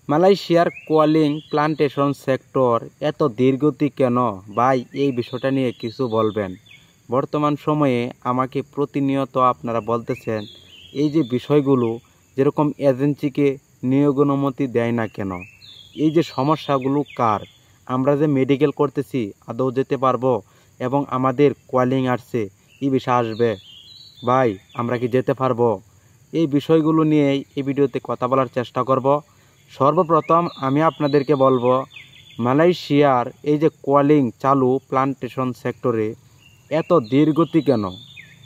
মালয়েশিয়ার কোয়ালিং plantation sector এত ধীরগতি কেন ভাই? এই বিষয়টা নিয়ে কিছু বলবেন। বর্তমান সময়ে আমাকে প্রতিনিয়ত আপনারা বলতেছেন এই যে বিষয়গুলো, যেরকম এজেন্সিকে নিয়োগ অনুমতি দেয় না কেন, এই যে সমস্যাগুলো কার? আমরা যে মেডিকেল করতেছি আদৌ যেতে পারবো? এবং আমাদের কোয়ালিং আসছে, এই বিষয় আসবে, ভাই আমরা কি যেতে পারবো? এই বিষয়গুলো নিয়েই এই ভিডিওতে কথা বলার চেষ্টা করব। সর্বপ্রথম আমি আপনাদেরকে বলবো, মালয়েশিয়ার এই যে কোয়ালিং চালু প্লান্টেশন সেক্টরে এত ধীরগতি কেন?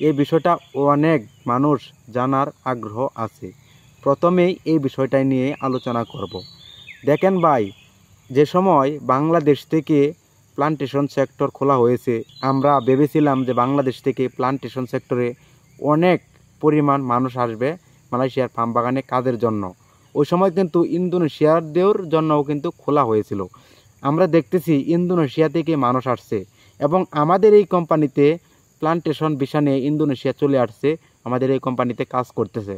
এই বিষয়টা অনেক মানুষ জানার আগ্রহ আছে। প্রথমেই এই বিষয়টা নিয়ে আলোচনা করব। দেখেন ভাই, যে সময় বাংলাদেশ থেকে প্লান্টেশন সেক্টর খোলা হয়েছে, আমরা ভেবেছিলাম যে বাংলাদেশ থেকে প্লান্টেশন সেক্টরে অনেক পরিমাণ মানুষ আসবে মালয়েশিয়ার পাম বাগানে কাজের জন্য। ওই সময় কিন্তু ইন্দোনেশিয়াদের জন্যও কিন্তু খোলা হয়েছিল। আমরা দেখতেছি ইন্দোনেশিয়া থেকে মানুষ আসছে এবং আমাদের এই কোম্পানিতে প্লান্টেশন ভিসা নিয়ে ইন্দোনেশিয়া চলে আসছে, আমাদের এই কোম্পানিতে কাজ করতেছে।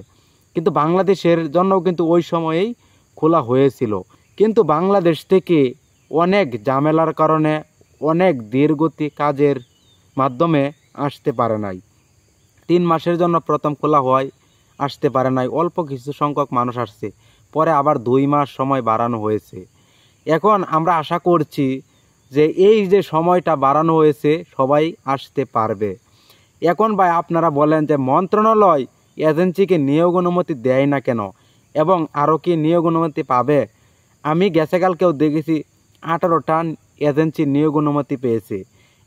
কিন্তু বাংলাদেশের জন্যও কিন্তু ওই সময়েই খোলা হয়েছিল, কিন্তু বাংলাদেশ থেকে অনেক ঝামেলার কারণে অনেক ধীরগতি কাজের মাধ্যমে আসতে পারে নাই। 3 মাসের জন্য প্রথম খোলা হয়, আসতে পারে নাই, অল্প কিছু সংখ্যক মানুষ আসছে। পরে আবার 2 মাস সময় বাড়ানো হয়েছে। এখন আমরা আশা করছি যে এই যে সময়টা বাড়ানো হয়েছে সবাই আসতে পারবে। এখন ভাই আপনারা বলেন যে মন্ত্রণালয় এজেন্সিকে নিয়োগ অনুমতি দেয় না কেন এবং আরও কি নিয়োগ অনুমতি পাবে? আমি গেছেকালকেও দেখেছি 18টা এজেন্সি নিয়োগ অনুমতি পেয়েছে।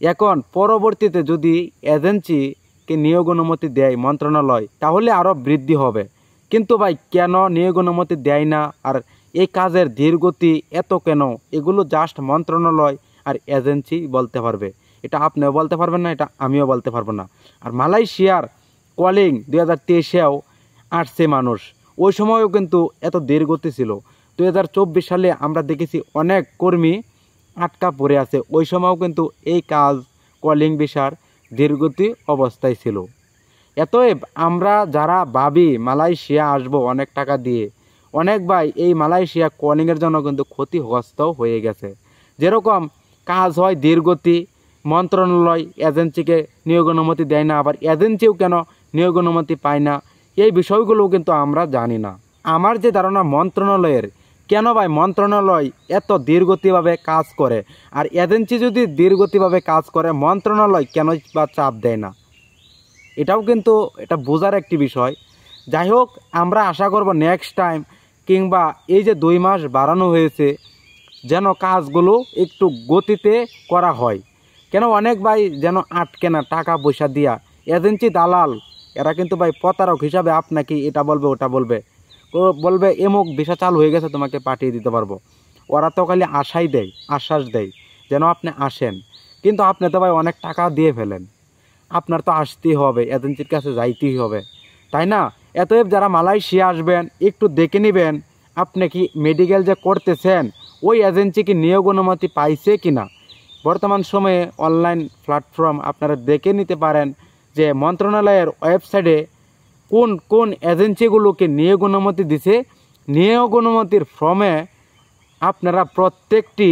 এখন পরবর্তীতে যদি এজেন্সিকে নিয়োগ অনুমতি দেয় মন্ত্রণালয়, তাহলে আরও বৃদ্ধি হবে। কিন্তু ভাই কেন নিয়োগ অনুমতি দেয় না? আর এই কাজের ধীরগতি এত কেন? এগুলো জাস্ট মন্ত্রণালয় আর এজেন্সি বলতে পারবে। এটা আপনিও বলতে পারবেন না, এটা আমিও বলতে পারবো না। আর মালয়েশিয়ার কলিং 2023-এও আসছে মানুষ, ওই সময়ও কিন্তু এত ধীরগতি ছিল। 2024 সালে আমরা দেখেছি অনেক কর্মী আটকা পড়ে আছে, ওই সময়ও কিন্তু এই কাজ কলিং ভিসার ধীরগতি অবস্থায় ছিল। এতএব আমরা যারা ভাবি মালয়েশিয়া আসবো অনেক টাকা দিয়ে, অনেক ভাই এই মালয়েশিয়া কলিংয়ের জন্য কিন্তু ক্ষতিগ্রস্ত হয়ে গেছে। যেরকম কাজ হয় ধীরগতি, মন্ত্রণালয় এজেন্সিকে নিয়োগ অনুমতি দেয় না, আবার এজেন্সিও কেন নিয়োগ অনুমতি পায় না, এই বিষয়গুলোও কিন্তু আমরা জানি না। আমার যে ধারণা মন্ত্রণালয়ের, কেন ভাই মন্ত্রণালয় এত ধীরগতিভাবে কাজ করে, আর এজেন্সি যদি ধীরগতিভাবে কাজ করে মন্ত্রণালয় কেন বা চাপ দেয় না? এটাও কিন্তু এটা বোঝার একটি বিষয়। যাই হোক, আমরা আশা করব নেক্সট টাইম, কিংবা এই যে 2 মাস বাড়ানো হয়েছে, যেন কাজগুলো একটু গতিতে করা হয়। কেন অনেক ভাই যেন আটকে না টাকা পয়সা দিয়া। এজেন্সি দালাল এরা কিন্তু ভাই প্রতারক হিসাবে আপনাকে এটা বলবে ওটা বলবে, বলবে এমুক ভিসা চালু হয়ে গেছে তোমাকে পাঠিয়ে দিতে পারবো। ওরা তো খালি আশাই দেয়, আশ্বাস দেয় যেন আপনি আসেন, কিন্তু আপনি তো ভাই অনেক টাকা দিয়ে ফেলেন। আপনার তো আসতেই হবে, এজেন্সির কাছে যাইতেই হবে, তাই না? এতএব যারা মালয়েশিয়া আসবেন একটু দেখে নেবেন আপনি কি মেডিকেল যে করতেছেন ওই এজেন্সি কি নিয়োগ অনুমতি পাইছে কিনা। বর্তমান সময়ে অনলাইন প্ল্যাটফর্ম আপনারা দেখে নিতে পারেন যে মন্ত্রণালয়ের ওয়েবসাইটে কোন কোন এজেন্সিগুলোকে নিয়োগ অনুমতি দিছে। নিয়োগ অনুমতির ফর্মে আপনারা প্রত্যেকটি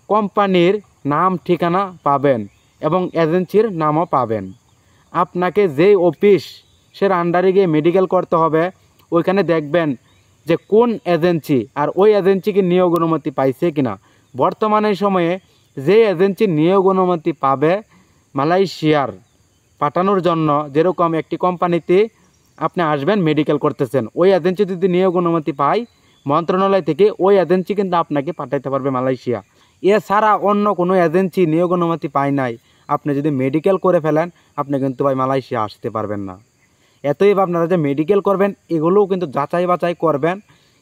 কোম্পানির নাম ঠিকানা পাবেন এবং এজেন্সির নামও পাবেন। আপনাকে যেই অফিসের আন্ডারে গিয়ে মেডিকেল করতে হবে ওইখানে দেখবেন যে কোন এজেন্সি আর ওই এজেন্সিকে নিয়োগ অনুমতি পাইছে কিনা। বর্তমানে সময়ে যে এজেন্সি নিয়োগ অনুমতি পাবে মালয়েশিয়ার পাঠানোর জন্য, যেরকম একটি কোম্পানিতে আপনি আসবেন মেডিকেল করতেছেন, ওই এজেন্সি যদি নিয়োগ অনুমতি পায় মন্ত্রণালয় থেকে, ওই এজেন্সি কিন্তু আপনাকে পাঠাইতে পারবে মালয়েশিয়া। এছাড়া অন্য কোনো এজেন্সি নিয়োগ অনুমতি পায় নাই, আপনি যদি মেডিকেল করে ফেলেন আপনি কিন্তু ভাই মালয়েশিয়া আসতে পারবেন না। এতএব আপনারা যে মেডিকেল করবেন এগুলোও কিন্তু যাচাই বাছাই করবেন।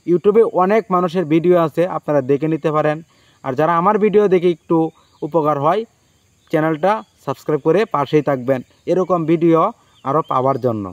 ইউটিউবে অনেক মানুষের ভিডিও আছে, আপনারা দেখে নিতে পারেন। আর যারা আমার ভিডিও দেখে একটু উপকার হয়, চ্যানেলটা সাবস্ক্রাইব করে পাশেই থাকবেন এরকম ভিডিও আরও পাওয়ার জন্য।